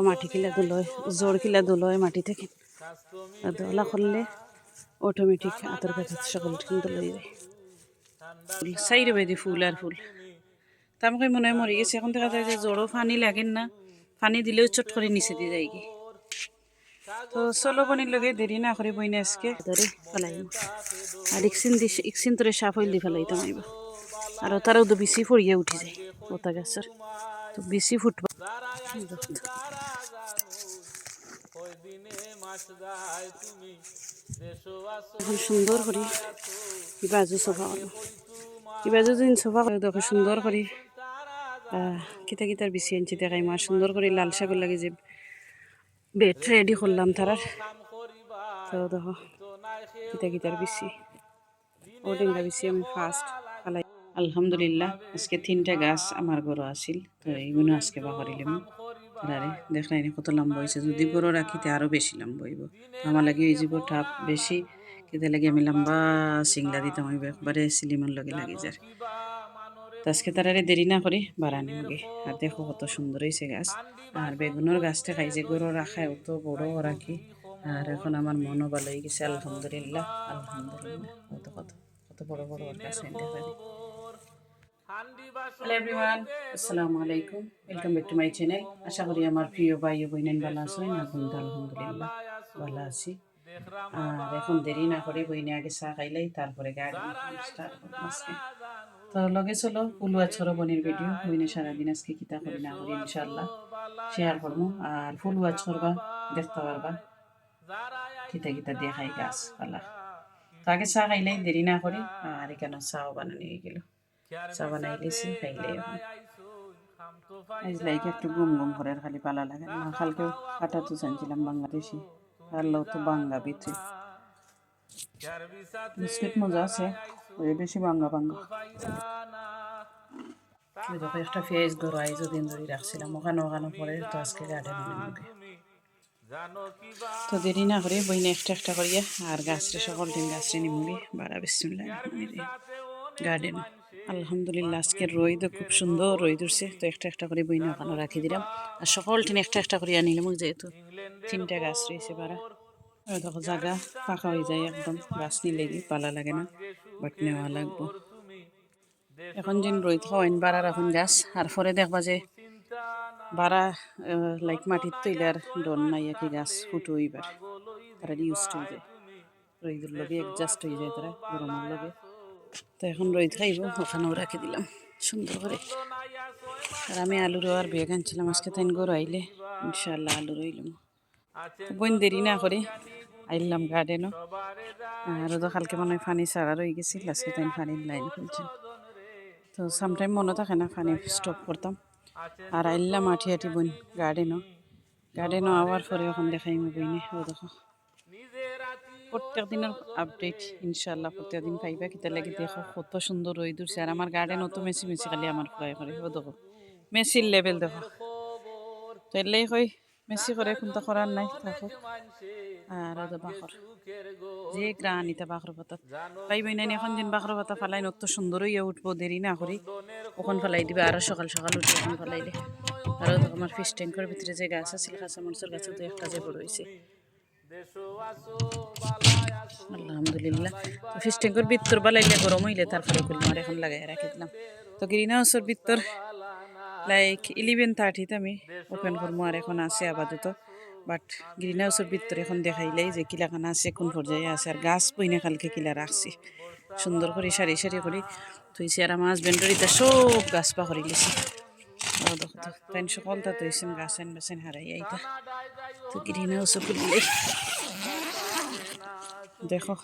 মাটি কিলা দুলয় জোর কিলা দুলয় মাটি থেকে দোলা করলে অটোমেটিক আতর গাছের সকল কিন্তু লই যায় সাইড বেদি ফুল আর ফুল তা আমাকে মনে হয় মরে গেছে এখন দেখা যায় যে জোরও পানি লাগেন না পানি দিলেও চট করে নিচে দিয়ে যায় কি তো চলো বনির লগে দেরি না করে বইনে আজকে ধরে ফেলাই আর ইকসিন তোরে সাফ হইল দি ফেলাইতাম আইব আর তারাও তো বেশি ফড়িয়ে উঠি যায় ওটা গাছের তো বেশি ফুটবা এখন সুন্দর করি বাজু সোফা হলো বাজু দিন সোফা করে দেখো সুন্দর করি কিতা কিতার বেশি আনছি দেখাই মার সুন্দর করে লাল শাকের লাগে যে বেড রেডি করলাম তারার তো দেখো কিতা কিতার বেশি ও ডিঙ্গা বেশি আমি ফার্স্ট ফালাই আলহামদুলিল্লাহ আজকে 3টা গাছ আমার ঘর আসিল তো এইগুলো আজকে বাকরিলাম তারারে দেখলাই কত লম্বা হয়েছে যদি গরো রাখিতে আরও বেশি লম্বা হইব আমার লাগে এই জীব টাপ বেশি কেতে লাগে আমি লম্বা সিংলা দিতাম হইব একবারে সিলিমার লগে লাগে যার তো আজকে তারারে দেরি না করে বাড়ানি লাগে আর দেখো কত সুন্দর হয়েছে গাছ আর বেগুনের গাছটা খাই যে গরো রাখায় অত বড় রাখি আর এখন আমার মনও ভালো হয়ে গেছে আলহামদুলিল্লাহ আলহামদুলিল্লাহ কত কত কত বড় বড় গাছ দেখা দিই হ্যালো এভরিওয়ান আসসালামু আলাইকুম welcome back to my channel আশা করি আমার প্রিয় ভাই ও বোনেন ভালো আছেন এখন তো আলহামদুলিল্লাহ ভালো আছি আর এখন দেরি না করে বইনে আগে চা খাইলাই তারপরে গাড়ি স্টার্ট করবো আজকে তো লগে চলো ফুলুয়া ছড়ো বনির ভিডিও বইনে সারাদিন আজকে কিতা করি না করি ইনশাল্লাহ শেয়ার করবো আর ফুলুয়া ছড়বা দেখতে পারবা কিতা কিতা দেখাই গাছ পালা তো আগে চা খাইলাই দেরি না করি আর এখানে চাও বানানি হয়ে গেল চা বানাই লেছি খাইলে আজ লাইক একটু গুম গুম করে খালি পালা লাগে না কালকেও কাটা তো জানছিলাম বাংলাদেশি পারলেও তো বাঙ্গা বিচে বিস্কিট মজা আছে ওই বেশি বাঙ্গা বাঙ্গা ওই দেখো একটা ফেস গড়াই যদিন ধরে রাখছিলাম ওখানে ওখানে পরে তো আজকে গার্ডেনের মুখে তো দেরি না করে বইনে একটা একটা করিয়া আর গাছটা সকল দিন গাছটা নিমুড়ি বাড়া বিসমিল্লাহ গার্ডেন আলহামদুলিল্লাহ আজকের রোদ খুব সুন্দর রোদ উঠছে তো একটা একটা করে বইনে ওখানে রাখি দিলাম আর সকল টিন একটা একটা করে আনিলাম যেহেতু 3টা গাছ রয়েছে বাড়া দেখো জায়গা ফাঁকা হয়ে যায় একদম গাছ নিলে পালা লাগে না বাট নেওয়া লাগবো এখন যেন রোদ হওয়াইন বাড়ার এখন গাছ আর পরে দেখবা যে বাড়া লাইক মাটির তৈলার ডন নাই কি গাছ ফুটো হইবার তারা ইউজ হয়ে যায় রোদের লগে অ্যাডজাস্ট হয়ে যায় তারা গরমের লগে তো এখন রোদ খাইব ওখানেও রাখি দিলাম সুন্দর করে আর আমি আলুর আর বেগ আনছিলাম আজকে তাই গরু আইলে ইনশাল্লাহ আলু রইলাম বোন দেরি না করে আইলাম গার্ডেনও আর তো কালকে মনে হয় পানি ছাড়া রয়ে গেছিল আজকে তাই পানির লাইন খুলছেন তো সামটাইম মনে থাকে না পানি স্টপ করতাম আর আইলাম আঠি আঠি বোন গার্ডেনও আবার পরে এখন দেখাই মো বইনে ও দেখো প্রত্যেক দিনের আপডেট ইনশাল্লাহ প্রত্যেক দিন পাইবা কিতা লাগে দেখো কত সুন্দর রোদ উঠছে আর আমার গার্ডেন অত মেসি মেসি খালি আমার ফ্লাই করে ও দেখো মেসির লেভেল দেখো তো এলেই কই মেসি করে কোনটা করার নাই থাকো আর ওদের বাখর যে গ্রান ইতা বাখর পাতা পাইবই নাই এখন দিন বাখর পাতা ফালাই অত সুন্দর হইয়া উঠবো দেরি না করি ওখান ফালাই দিবে আরো সকাল সকাল উঠে ওখান ফালাইলে আর আমার ফিশ ট্যাঙ্কের ভিতরে যে গাছ আছিল কাঁচামরিচের গাছে তো একটা যে বড় হয়েছে আলহামদুলিল্লাহ তো ফিশ ট্যাঙ্কের ভিতর বালাইলে গরম হইলে তারপরে করলাম আর এখন লাগাই রাখি দিলাম তো গ্রিন হাউসের ভিতর লাইক 11:30 আমি ওপেন করবো আর এখন আছে আপাতত বাট গ্রিন হাউসের ভিতরে এখন দেখাইলেই যে কিলাখানা আছে কোন পর্যায়ে আছে আর গাছ বইনে কালকে কিলা রাখছি সুন্দর করে সারি সারি করে থইছি আর আমার হাজবেন্ডের এটা সব গাছ পা করে গেছি দেখো তো তাই সকলটা তৈছেন গাছ আন বেছেন হারাই এইটা তো গ্রিন হাউসে খুললে দেখো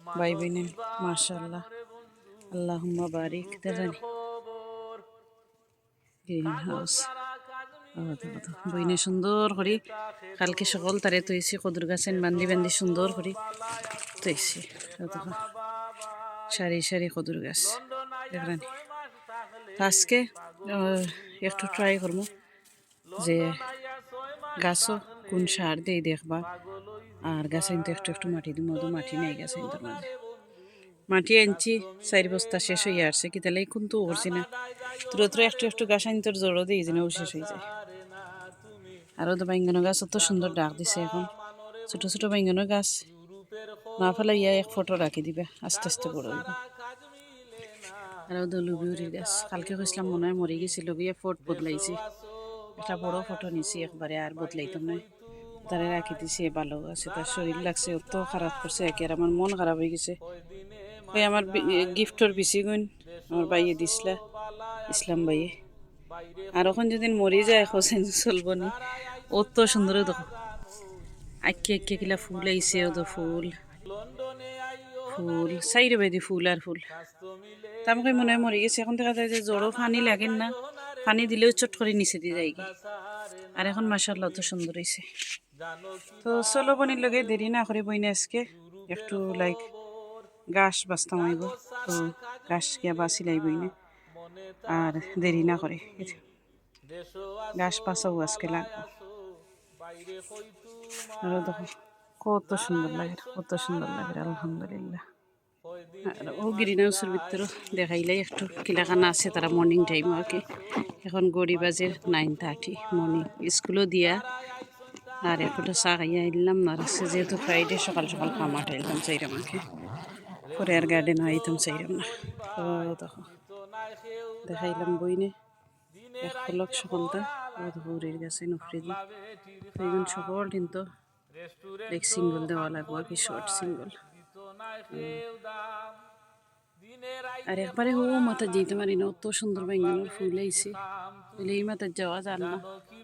ভাই বোনেন মাশাআল্লাহ আল্লাহুম্মা বারিক দেখানি গ্রিন হাউস বইনে সুন্দর করি কালকে সকল তারে তৈছি কদুর গাছেন বান্ধি বান্ধি সুন্দর করি তৈছি সারি সারি কদুর গাছ দেখলানি আজকে একটু ট্রাই করবো যে গাছও কোন সার দিয়ে দেখবা আর গাছে কিন্তু একটু একটু মাটি দিব মতো মাটি নেই গাছে কিন্তু মাঝে মাটি আনছি 4 বস্তা শেষ হয়ে আসছে কি তাহলে কিন্তু উঠছি না তুলো একটু একটু গাছ আনতে জোরও দিয়ে যে ও শেষ হয়ে যায় আরও তো বাইঙ্গানো গাছ অত সুন্দর ডাক দিছে এখন ছোট ছোট বাইঙ্গানো গাছ না ফেলাইয়া এক ফটো রাখি দিবে আস্তে আস্তে বড় হইব। আরও দলু বিউরির গাছ কালকে কইসলাম মনে হয় মরে গেছিল গিয়ে ফট বদলাইছি একটা বড় ফটো নিছি একবারে আর বদলাইতাম না তারে রাখি দিছি ভালো আছে তার শরীর লাগছে অত খারাপ করছে একে আর আমার মন খারাপ হয়ে গেছে ওই আমার গিফটর বেশি গুণ আমার বাইয়ে দিছিলা ইসলাম বাইয়ে আর ওখান যেদিন মরে যায় হোসেন চলবো নি অত সুন্দর দেখো আঁকে আঁকে কিলা ফুল আইছে ও তো ফুল ফুল সাইরে বাইদি ফুল আর ফুল তা আমাকে মনে হয় মরে গেছে এখন দেখা যায় যে জড়ো পানি লাগেন না পানি দিলেও চট করে নিচে দিয়ে যায় আর এখন মাশাআল্লাহ অত সুন্দর হয়েছে। তো চলো বনির লগে দেরি না করে বইনে আজকে একটু লাইক গাছ বাঁচতাম আইব তো গাছ গিয়া বাঁচি লাইব না আর দেরি না করে গাছ বাঁচাও আজকে লাগবো। আর দেখো কত সুন্দর লাগে কত সুন্দর লাগে আলহামদুলিল্লাহ। আর ও গ্রিন হাউসের ভিতরে দেখাইলাই একটু কিলাখানা আছে তারা মর্নিং টাইম আর কি এখন গড়ি বাজের 9:30 মর্নিং স্কুলও দিয়া আর একটু চা খাইয়া আইলাম না রাখছে যেহেতু ফ্রাইডে সকাল সকাল খামাট আইলাম চাইরাম আমাকে পরে আর গার্ডেন আইতাম চাইরাম না। তো দেখো দেখাইলাম বইনে এক ফলক সকালটা ঘুরের গেছে নফরিদি তো এখন সকল কিন্তু লাইক সিঙ্গল দেওয়া লাগবো আর কি শর্ট সিঙ্গল আর একবারে ও মাথা যেতে পারি না অত সুন্দর বেঙ্গানোর ফুল আইছে বলে এই মাথার যাওয়া যান না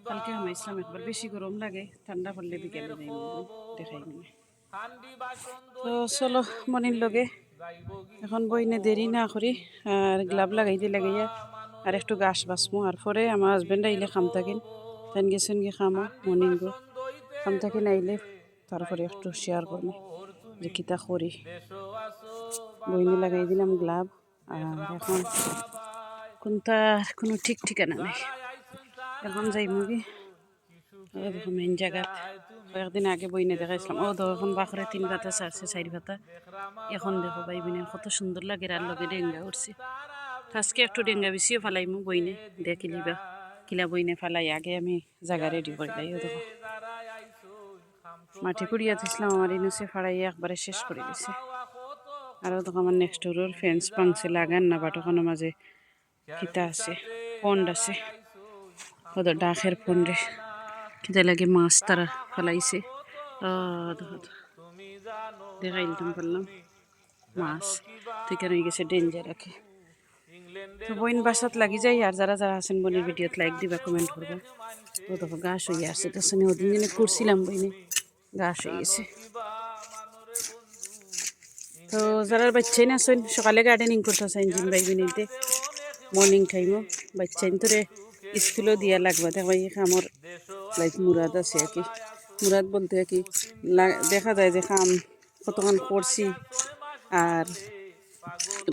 কালকে হামাইছিলাম একবার বেশি গরম লাগে ঠান্ডা পড়লে বিকেলে যাই দেখাই মানে। তো চলো মনির লগে এখন বইনে দেরি না করি আর গ্লাভ লাগাই দিয়ে লাগাইয়া আর একটু গাছ বাঁচমো আর পরে আমার হাজব্যান্ড আইলে খাম থাকিন তাই গেছেন গিয়ে খামো মর্নিং গো খাম থাকিন আইলে তারপরে একটু শেয়ার করবো যে কিতা করি বইনে লাগাই দিলাম গ্লাভ আর এখন কোনটা কোনো ঠিক ঠিকানা নাই এখন যাই মুগি দেখো মেন জায়গা কয়েকদিন আগে বইনে দেখাইছিলাম ও দেখো এখন বাখরে 3 পাতা ছাড়ছে 4 পাতা এখন দেখো ভাই বোনে কত সুন্দর লাগে আর লগে ডেঙ্গা উঠছে আজকে একটু ডেঙ্গা বেশিও ফালাইমু বইনে দেখিলিবা কিলা বইনে ফালাই আগে আমি জায়গা রেডি করে লাই। ও দেখো মাটি কুড়িয়া দিয়েছিলাম আমার ইনুসে ফাড়াই একবারে শেষ করে দিছে। আরও দেখো আমার নেক্সট ডোরের ফেন্স পাংছে লাগান না বাটোখানোর মাঝে কিতা আছে পন্ড আছে ওদের ডাকের পন্ডে কিতা লাগে মাছ তারা ফেলাইছে দেখাইলাম পারলাম মাছ তো এখানে হয়ে গেছে ডেঞ্জার রাখে। তো বইন বাসাত লাগি যাই আর যারা যারা আছেন বোনের ভিডিওত লাইক দিবা কমেন্ট করবা। ও দেখো গাছ হয়ে আসছে তো শুনে ওদিন দিনে করছিলাম বইনে গাছ হয়ে গেছে। তো যারা বাচ্চাই না শোন সকালে গার্ডেনিং করতেছে ইঞ্জিন বাই বিনিতে মর্নিং টাইমও বাচ্চাইন তোরে স্কুলও দিয়া লাগবা দেখো এই কামর লাইক মুরাদ আছে আর কি মুরাদ বলতে আর কি দেখা যায় যে কাম কতক্ষণ করছি আর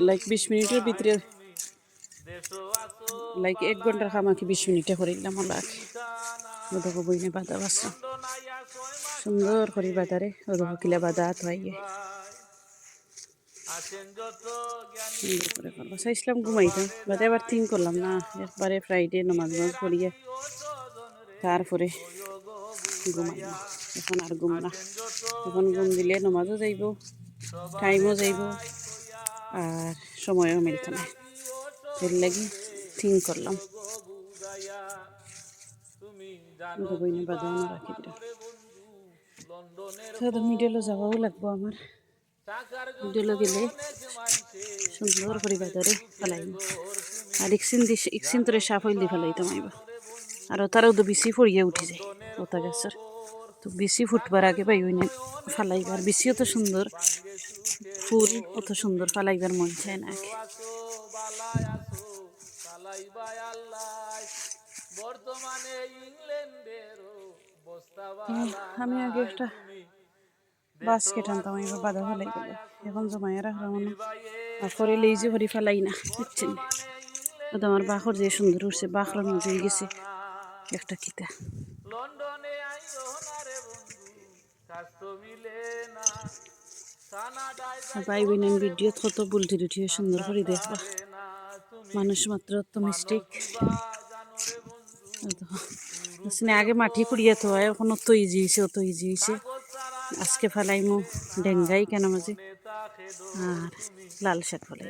লাইক 20 মিনিটের ভিতরে লাইক 1 ঘন্টার কাম আর কি 20 মিনিটে করিলাম লাগে। ও দেখো বইনে বাদা বাসা সুন্দর করে বাদারে ও দেখো কিলা বাদা আইয়ে সুন্দর করে করবো চাইছিলাম ঘুমাইতাম বাট এবার থিঙ্ক করলাম না একবারে ফ্রাইডে নমাজ পড়িয়ে তারপরে ঘুমাইব এখন আর ঘুম না এখন ঘুম দিলে নমাজও যাইব টাইমও যাইব আর সময়ও মিলত না এর লাগি থিঙ্ক করলাম বইনে বাদাও না রাখি দিলাম। তো মিডেলও যাওয়াও লাগবো আমার মিডেলও গেলে সুন্দর করে বাজারে ফেলাইব আর ইকসিন তোরে সাফ হইলে ফেলাইতাম আইবা আর তারাও তো বেশি ফড়িয়ে উঠে যায় ওটা গাছের তো বেশি ফুটবার আগে পাই ওই ফালাইবার বেশিও তো সুন্দর ফুল অত সুন্দর ফালাইবার মন চায় না আগে। আমি আগে একটা বাস্কেট আনতাম এবার বাধা ফেলাই গেল এখন জমাইয়া রাখলাম আর পরে লেইজি ভরি ফেলাই না বুঝছেন ও তো আমার বাখর যে সুন্দর উঠছে বাখরের মধ্যে গেছে একটা কিতা ভাই বোনের ভিডিও কত বুলটি উঠিয়ে সুন্দর করে দেখবা মানুষ মাত্র তো মিস্টেক আগে মাটি কুড়িয়ে তো হয়, এখন অত ইজি হয়েছে, অত ইজি হয়েছে। আজকে ফেলাইমু ডেঙ্গাই কেন মাঝে আর লাল শাক ফেলাই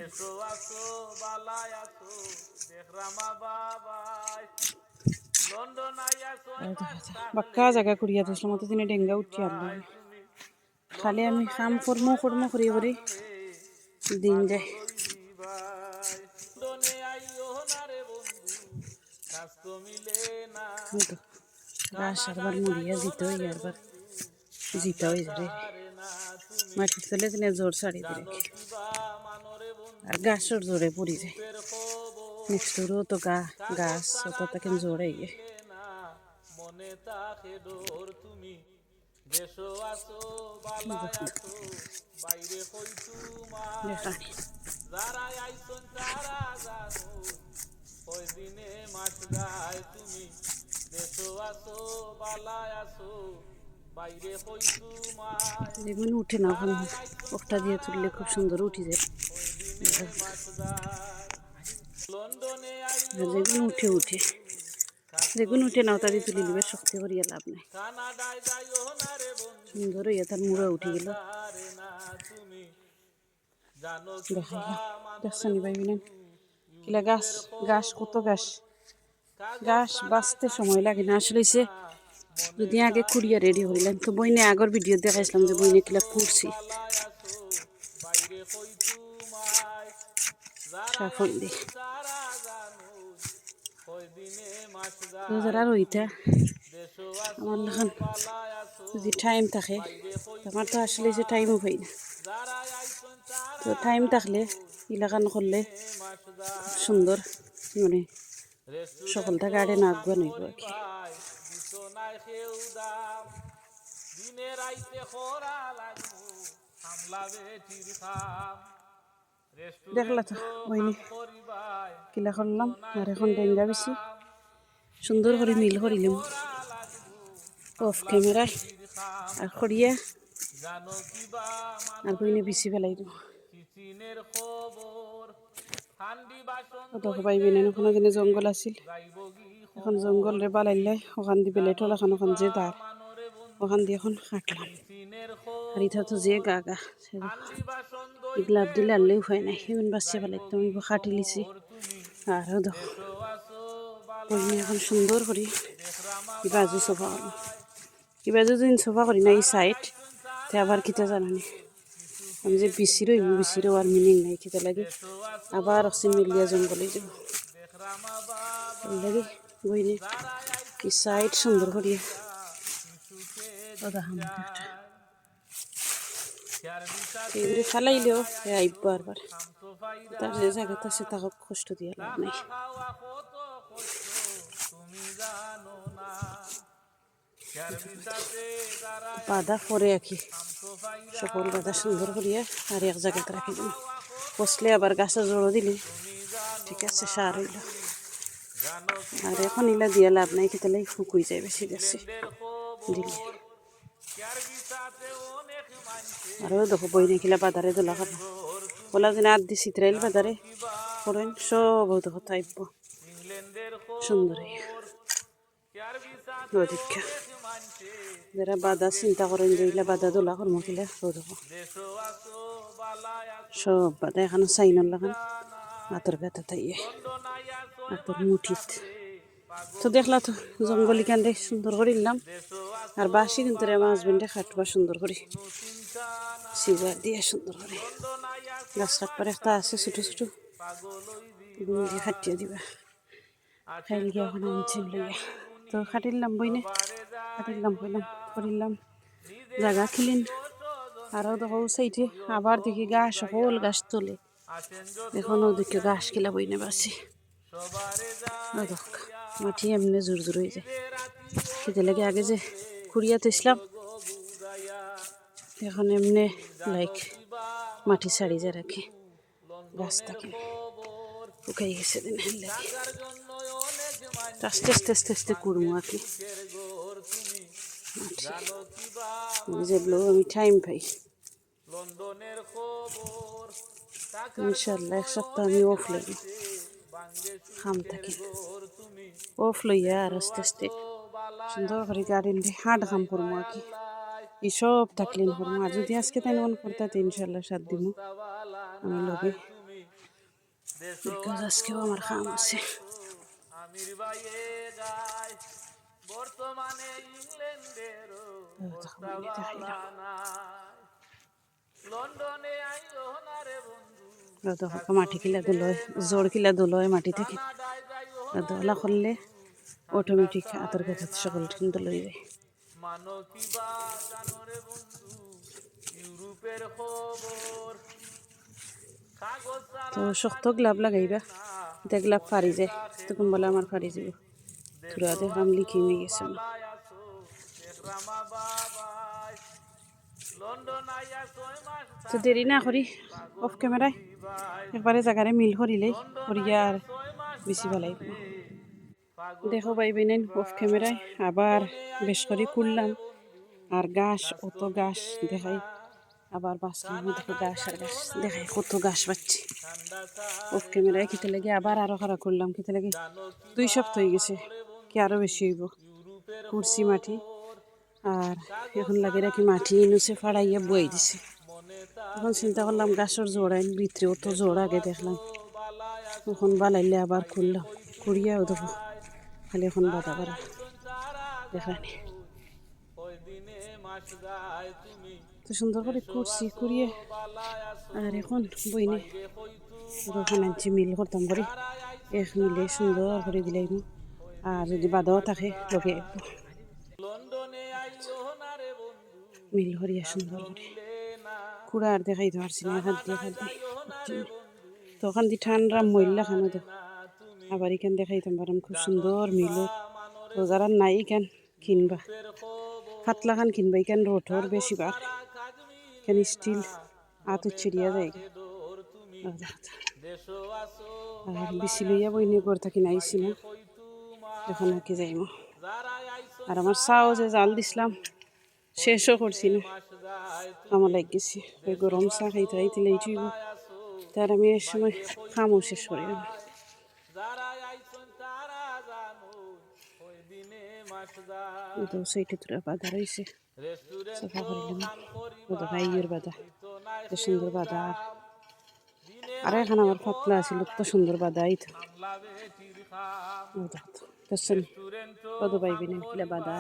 বাক্কা জায়গা কুড়িয়া দিয়েছিলাম, অত দিনে ডেঙ্গা উঠি আনলো। খালি আমি কাম কর্ম কর্ম করি করি দিন যায়। গাছ আরবার মুড়িয়া জিতে হই আরবার জিতা হয়ে যাবে মাটির তলে দিনে জোর ছাড়ি দিয়ে আর গাছর জোরে পড়ি যায়। নেক্সট তো গাছ অত তাকে জোরে গিয়ে যেগুলো উঠে না ওখানে ওটা দিয়ে তুললে খুব সুন্দর উঠে যায়। যেগুলো উঠে উঠে যেগুলো উঠে না ওটা দিয়ে তুলে নেবে, শক্তি করিয়া লাভ নাই। সুন্দর হইয়া তার মুড়া উঠে গেল। দেখাইলাম দেখছানি পাইবি না কিলা গাছ গাছ কত গাছ গাছ বাঁচতে সময় লাগে না। আসলে সে যদি আগে কুড়িয়া রেডি হইলাম তো বইনে আগর ভিডিও দেখাইছিলাম যে বইনে কিলা কুড়ছি সাফল দি যারা রইতা আমার লাগান যদি টাইম থাকে, আমার তো আসলে যে টাইমও পাই না, তো টাইম থাকলে ইলাকান করলে সুন্দর মানে সকলটা গার্ডেন আগুয়া নইব আর কি। দেখলা তো বইনি কিলা করলাম আর এখন ডেঙ্গা বেশি সুন্দর করে মিল করিলাম অফ ক্যামেরায় আর করিয়া আর বইনে বেশি ফেলাই দিব পাইবি না। ওখানে যেন জঙ্গল আছিল, এখন জঙ্গল রে বালাইলে ওখান দিয়ে বেলে ঠল এখন ওখান যে দাঁড় ওখান দিয়ে এখন কাটলাম। আর ইথা তো যে গা গা গ্লাভ দিলে আনলেও হয় নাই, এমন বাচ্চা ফেলাইতে আমি কাটি লিছি। আরও দেখো বইনে এখন সুন্দর করি বাজু সোফা করলাম। কিবা যদি সোফা করি না এই সাইড তে আবার কিতা জানানি আমি যে বিচিরও আর মিনিং নাই কিতা লাগে আবার অক্সিন মিলিয়া জঙ্গলে যাব লাগে বইনে এই সাইড সুন্দর করিয়া এগুলি ফেলাইলেও আইব বারবার, তার যে জায়গাটা আছে তাকে কষ্ট দিয়ে লাভ নাই। বাধা পরে আঁকি সকল বাধা সুন্দর করিয়া আর এক জায়গাতে রাখি দিল, বসলে আবার গাছে জড়ো দিলি ঠিক আছে সার হইল। আর এখন ইলা দিয়া লাভ নাই, কেতালে শুকুই যায় বেশি গেছে দিলে। আরও দেখো বই নাকিলা বাজারে দোলা খাবো বলা যেন আর দি চিত্রাইল বাজারে করেন সব দেখো তাইব সুন্দর দীক্ষা যারা বাধা চিন্তা করেন যে এগুলা বাধা দোলা কর্ম কিলা দেখো সব বাধা এখানে চাইনর লাগান আতর ব্যথা তাইয়ে আতর মুঠিত। তো দেখলা তো জঙ্গলি কান্দে সুন্দর করে নিলাম আর বাসি কিন্তু আমার হাজবেন্ডে খাটবা সুন্দর করে সিজার দিয়ে সুন্দর করে গাছ কাটবার একটা আছে ছোটো ছোটো দিয়ে খাটিয়ে দিবা খাইল গিয়ে এখন আনছেন লইয়া। তো খাটিলাম বইনে খাটিলাম করিলাম জায়গা খিলিন আরও দেখো সাইডে আবার দেখি গাছ সকল গাছ তোলে এখনও দেখি গাছ কিলা বইনে বাসি মাটি এমনি জোর জোর হয়ে যায় খেতে লাগে। আগে যে কুড়িয়া তুইছিলাম এখন এমনি লাইক মাটি ছাড়ি যা রাখে গাছ থাকে শুকাই গেছে দিন লাগে আস্তে আস্তে আস্তে আস্তে কুড়মো আর কি যেগুলো আমি টাইম পাই ইনশাল্লাহ এক সপ্তাহ আমি অফ লইব খাম থাকি অফ লইয়া আর আস্তে আস্তে সুন্দর করে গার্ডেন দিয়ে হাট কাম করবো আর কি এই সব থাকলেন করবো আর যদি আজকে তাই মন করতে ইনশাল্লাহ সাত দিব আমি লগে বিকজ আজকেও আমার কাম আছে মাটি কিলা দুলয় জোর কিলা দুলয় মাটি থেকে দলা করলে অটোমেটিক আতর গাছ সকল কিন্তু লই যায় তো শক্ত গ্লাভ লাগাইবা এটা গ্লাভ ফারি যায় তখন বলে আমার ফারি যাব তোরা দেখলাম লিখি নিয়ে গেছে তো দেরি না করি অফ ক্যামেরায় একবারে জায়গারে মিল করিলেই করিয়া আর বেশি ভালো দেখো ভাই বেনেন অফ ক্যামেরায় আবার বেশ করে করলাম আর গাছ অত গাছ দেখাই আবার বাঁচলাম দেখো গাছ আর গাছ দেখাই কত গাছ পাচ্ছি অফ ক্যামেরায় খেতে লাগে আবার আরো খারাপ করলাম খেতে লাগে 2 সপ্তাহ হয়ে গেছে কি আরো বেশি হইব কুরসি মাটি আর এখন লাগে রাখি মাটি ইনুসে ফাড়াইয়া বই দিছে এখন চিন্তা করলাম গাছের জোড়াইন ভিতরে অত জোড় আগে দেখলাম এখন বালাইলে আবার করলাম করিয়াও দেখো খালি এখন বাধা বাড়া দেখানি তো সুন্দর করে করছি করিয়ে আর এখন বইনে ওখান আনছি মিল করতাম করে এক মিলে সুন্দর করে দিলাই আর যদি বাধাও থাকে লগে মিল করিয়া সুন্দর করে কুড়া আর দেখাইতে পারছি না হাত দিয়ে তো ওখান দিয়ে ঠান্ডা মহিলা খানো তো আবার এখান দেখাইতাম পারাম খুব সুন্দর মিল তো যারা নাই এখান কিনবা পাতলা খান কিনবা এখান রোটর বেশি বার এখানে স্টিল আত ছিড়িয়া যায় আর বেশি লইয়া বইনি ঘর থাকি নাইছি না এখন আঁকে যাইম আর আমার চাও যে জাল দিছিলাম শেষও করছি না আমার লাগ গেছি ওই গরম চা খাইতে খাইতে লেইটুইব তার আমি এর সময় কামও শেষ করি না তো সেইটা তোরা বাধা রয়েছে সফা করিলাম ওদের ভাইয়ের বাধা তো সুন্দর বাধা আর এখন আমার পাতলা আছিল তো সুন্দর বাধা এই তো কত পাইবি না কিলা বাধা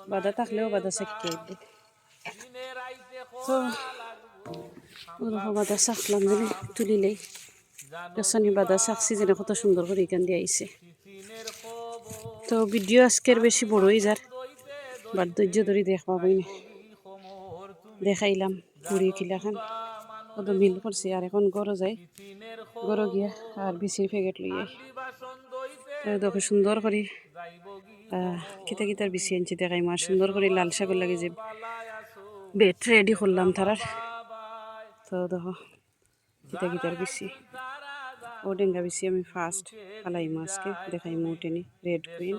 বাধা থাকলেও বাধা চাকি তো ওরকম বাধা চাকলাম যেন তুলিলেই গাছনি বাধা চাকছি যেন কত সুন্দর করে এখান দিয়ে আইছে তো ভিডিও আজকের বেশি বড়ই যার বাট ধৈর্য ধরে দেখবা বই না দেখাইলাম পুরি কিলাখান কত মিল করছি আর এখন গরো যাই গরো গিয়া আর বিচির প্যাকেট লই আই দেখো সুন্দর করে কিতা কিতার বিচি আনছি দেখাই মা সুন্দর করে লাল শাকের লাগে যে বেড রেডি করলাম তারার তো দেখো কিতা কিতার বিচি ও ডেঙ্গা বিচি আমি ফার্স্ট ফালাই মাছকে দেখাই মোটেনি রেড কুইন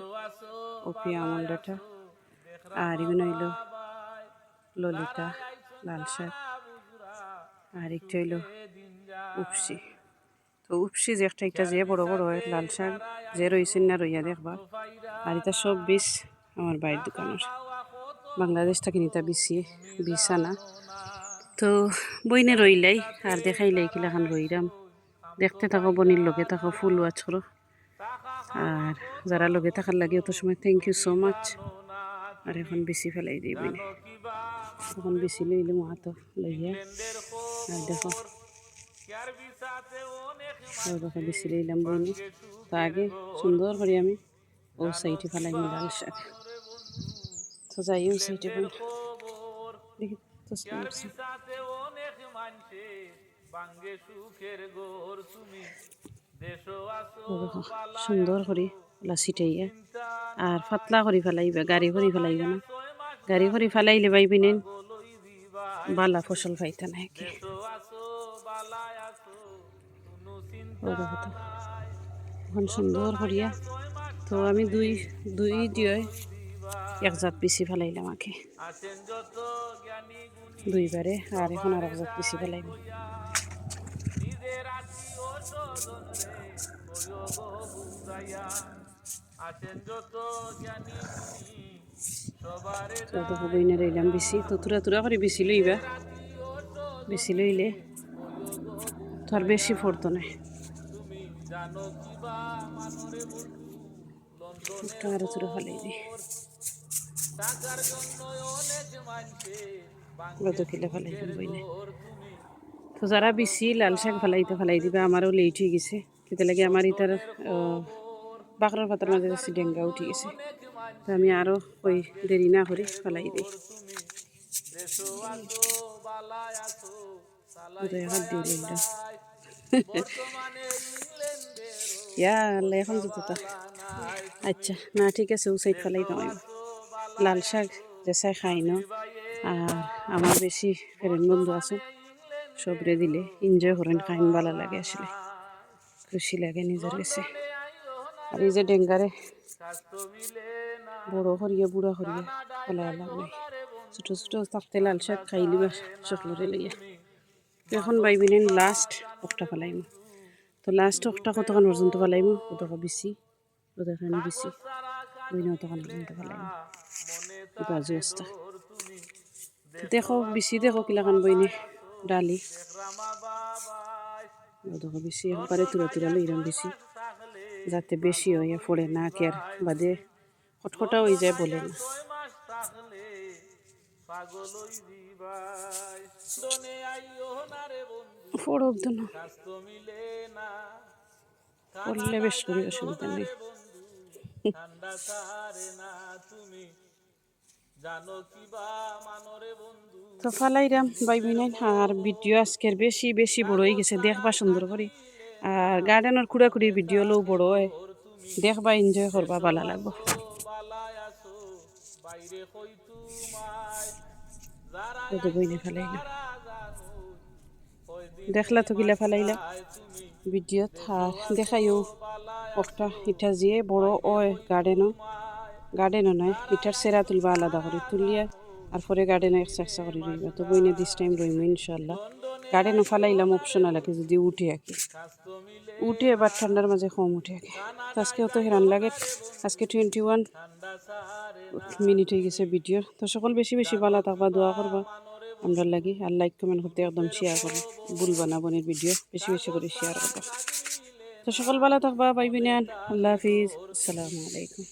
ওপি আমল ডাটা আর এগুলো হইল ললিতা লাল শাক আর একটা হইল উপসি তো উপসি যে একটা যে বড় বড় হয় লাল শাক যে রয়েছেন না রইয়া দেখবা আর এটা সব বীজ আমার বাইরের দোকানের বাংলাদেশ থেকে নিতা বিষ আনা তো বইনে রইলাই আর দেখাইলাই কিলাখান রইরাম দেখতে থাকো বনির লগে থাকো ফুল ওয়াচ করো আর যারা লগে থাকার লাগে অত সময় থ্যাংক ইউ সো মাচ আর এখন বেশি ফেলাই দিই বইনে এখন বেশি লইলে মাহাতো লইয়া আর দেখো দেখো বেশি লইলাম বইনে তো আগে সুন্দর করে আমি ও সাইডে ফেলাই লাল শাক তো যাই ও সাইডে দেখি সুন্দর করে ছিটাইয়া আর পাতলা করে ফেলাইবা গাড়ি করে ফেলাইবা না গাড়ি করে ফেলাইলে পাইবি নেন বালা ফসল পাইতা না কি এখন সুন্দর করিয়া তো আমি দুই দিয়ে এক জাত পিসি ফেলাইলাম আগে দুইবারে আর এখন আর এক জাত পিসি ফেলাইব তো দেখো বইনা রইলাম বেশি তো তুরা তুরা করে বেশি লইবা বেশি লইলে তো আর বেশি পড়তো না একটু আরো তুরা ফেলাই দিই কত কিলো ফেলাই দিন বইনে তো যারা বেশি লাল শাক ফেলাই দিবা আমারও লেট হয়ে গেছে খেতে লাগে আমার ইতার বাকরার পাতার মাঝে যাচ্ছি ডেঙ্গা উঠে গেছে তো আমি আরও ওই দেরি না করে ফেলাই দিই হাত দিয়ে লইলাম ইয়া আল্লাহ এখন জুতোটা আচ্ছা না ঠিক আছে ও সাইড ফেলাই দাও লাল শাক যেসাই খাই ন আর আমার বেশি ফ্রেন্ড বন্ধু আছে সবরে দিলে এনজয় করেন খাইন ভালো লাগে আসলে খুশি লাগে নিজের কাছে আর এই যে ডেঙ্গারে বড় করিয়া বুড়া করিয়া ফেলাই লাভ নাই ছোটো ছোটো থাকতে লাল শাক খাইলিবা সকলরে লইয়া এখন বাইবি নেন লাস্ট একটা ফেলাইম তো লাস্ট একটা কতক্ষণ পর্যন্ত ফেলাইম কতক্ষণ বেশি ওদেরখানে বেশি ওই না তখন পর্যন্ত ফেলাইম বাজু অবস্থা দেখো বেশি দেখো কিলাখান বইনে ডালি দেখো বেশি একবারে তুরা তুরা লইরাম বেশি যাতে বেশি হয়ে পড়ে না কেয়ার বাদে খটখটা হয়ে যায় বলে না পড়ব তো না পড়লে বেশ করি অসুবিধা নেই তো ফালাইরাম বাইবি নাই আর ভিডিও আজকের বেশি বেশি বড় হয়ে গেছে দেখবা সুন্দর করে আর গার্ডেনের খুঁড়াখুড়ির ভিডিও লো বড় হয় দেখবা এনজয় করবা ভালো লাগবো বইনে ফেলাইলাম দেখলা তো গিলা ফেলাইলাম ভিডিও দেখাইও একটা ইটা যে বড় ওয় গার্ডেনও নয় ইটার সেরা তুলবা আলাদা করে তুলিয়া আর পরে গার্ডেনে একসা করে রইবা তো বইনে দিস টাইম রইব ইনশাল্লাহ গার্ডেনও ফেলাইলাম অপশনাল আগে যদি উঠে আঁকি উঠে এবার ঠান্ডার মাঝে কম উঠে আঁকে তো আজকে অত হেরান লাগে আজকে 21 মিনিট হয়ে গেছে ভিডিওর তো সকল বেশি বেশি ভালো থাকবা দোয়া করবা আমরা লাগি আর লাইক কমেন্ট করতে একদম শেয়ার করো ভুলবা না বোনের ভিডিও বেশি বেশি করে শেয়ার করবা তো সকল ভালো থাকবা বাই বিনান আল্লাহ হাফিজ আসসালামু আলাইকুম